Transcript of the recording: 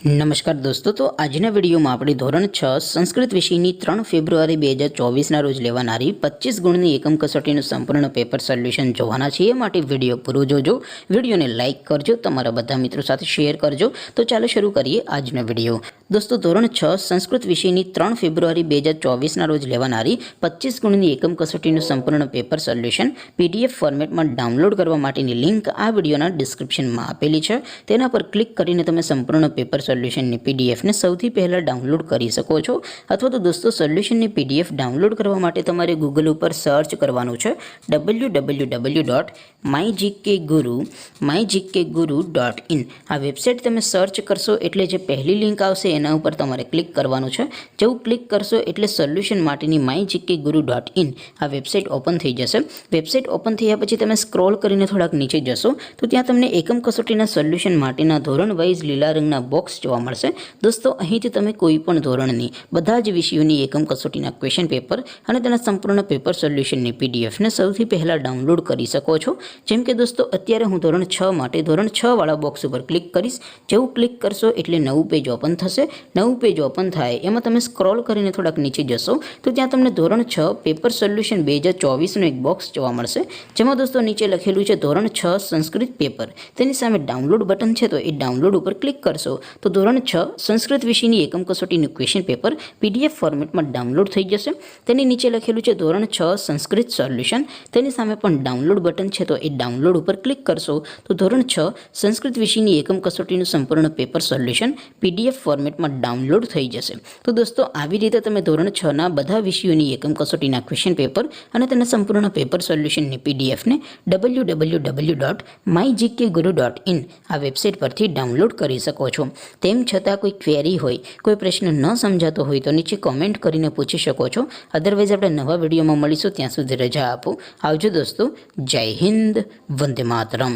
नमस्कार दोस्तों, तो આજના વિડીયોમાં આપણે ધોરણ 6 સંસ્કૃત વિષયની 3 ફેબ્રુઆરી 2024ના રોજ લેવાનારી 25 ગુણની એકમ કસોટીનું સંપૂર્ણ પેપર સોલ્યુશન જોવાના છીએ। માટે વિડીયો પૂરો જોજો, વિડીયોને લાઇક કરજો, તમારા બધા મિત્રો સાથે શેર કરજો। તો ચાલો શરૂ કરીએ આજનો વિડીયો। दोस्तों ધોરણ 6 સંસ્કૃત વિષયની 3 ફેબ્રુઆરી 2024ના રોજ લેવાનારી 25 ગુણની એકમ કસોટીનું સંપૂર્ણ પેપર સોલ્યુશન PDF ફોર્મેટમાં ડાઉનલોડ કરવા માટેની લિંક આ વિડીયોના ડિસ્ક્રિપ્શનમાં આપેલી છે। તેના પર ક્લિક કરીને તમે સંપૂર્ણ પેપર સોલ્યુશનની PDF ને સૌથી પહેલાં ડાઉનલોડ કરી શકો છો। અથવા તો દોસ્તો સોલ્યુશનની PDF ડાઉનલોડ કરવા માટે તમારે ગૂગલ ઉપર સર્ચ કરવાનું છે www.mygkguru.in। આ વેબસાઇટ તમે સર્ચ કરશો એટલે જે પહેલી લિંક આવશે એના ઉપર તમારે ક્લિક કરવાનું છે। જેવું ક્લિક કરશો એટલે સોલ્યુશન માટેની mygkguru.in આ વેબસાઇટ ઓપન થઈ જશે। વેબસાઇટ ઓપન થયા પછી તમે સ્ક્રોલ કરીને થોડાક નીચે જશો તો ત્યાં તમને એકમ કસોટીના સોલ્યુશન માટેના ધોરણ વાઇઝ લીલા રંગના બોક્સ જોવા મળશે। દોસ્તો અહીંથી તમે કોઈ પણ ધોરણની બધા જ વિષયોની એકમ કસોટીના ક્વેશ્ચન પેપર અને તેના સંપૂર્ણ પેપર સોલ્યુશનની PDF ને સૌથી પહેલાં ડાઉનલોડ કરી શકો છો। જેમ કે દોસ્તો અત્યારે હું ધોરણ 6 માટે ધોરણ 6 વાળા બોક્સ ઉપર ક્લિક કરીશ। જેવું ક્લિક કરશો એટલે નવું પેજ ઓપન થશે। નવું પેજ ઓપન થાય એમાં તમે સ્ક્રોલ કરીને થોડાક નીચે જશો તો ત્યાં તમને ધોરણ 6 પેપર સોલ્યુશન 2024નું એક બોક્સ જોવા મળશે। જેમાં દોસ્તો નીચે લખેલું છે ધોરણ 6 સંસ્કૃત પેપર। તેની સામે ડાઉનલોડ બટન છે તો એ ડાઉનલોડ ઉપર ક્લિક કરશો તો ધોરણ 6 સંસ્કૃત વિષયની એકમ કસોટીનું ક્વેશ્ચન પેપર PDF ફોર્મેટમાં ડાઉનલોડ થઈ જશે। તેની નીચે લખેલું છે ધોરણ 6 સંસ્કૃત સોલ્યુશન। તેની સામે પણ ડાઉનલોડ બટન છે તો એ ડાઉનલોડ ઉપર ક્લિક કરશો તો ધોરણ 6 સંસ્કૃત વિષયની એકમ કસોટીનું સંપૂર્ણ પેપર સોલ્યુશન PDF ફોર્મેટમાં ડાઉનલોડ થઈ જશે। તો દોસ્તો આવી રીતે તમે ધોરણ 6ના બધા વિષયોની એકમ કસોટીના ક્વેશ્ચન પેપર અને તેના સંપૂર્ણ પેપર સોલ્યુશનની PDF ને www.mygkguru.in આ વેબસાઇટ પરથી ડાઉનલોડ કરી શકો છો। તેમ છતાં કોઈ ક્વેરી હોય, કોઈ પ્રશ્ન ન સમજાતો હોય તો નીચે કોમેન્ટ કરીને પૂછી શકો છો। અધરવાઇઝ આપણે નવા વિડીયોમાં મળીશું, ત્યાં સુધી રજા આપો। આવજો દોસ્તો, જય હિન્દ, વંદે માતરમ।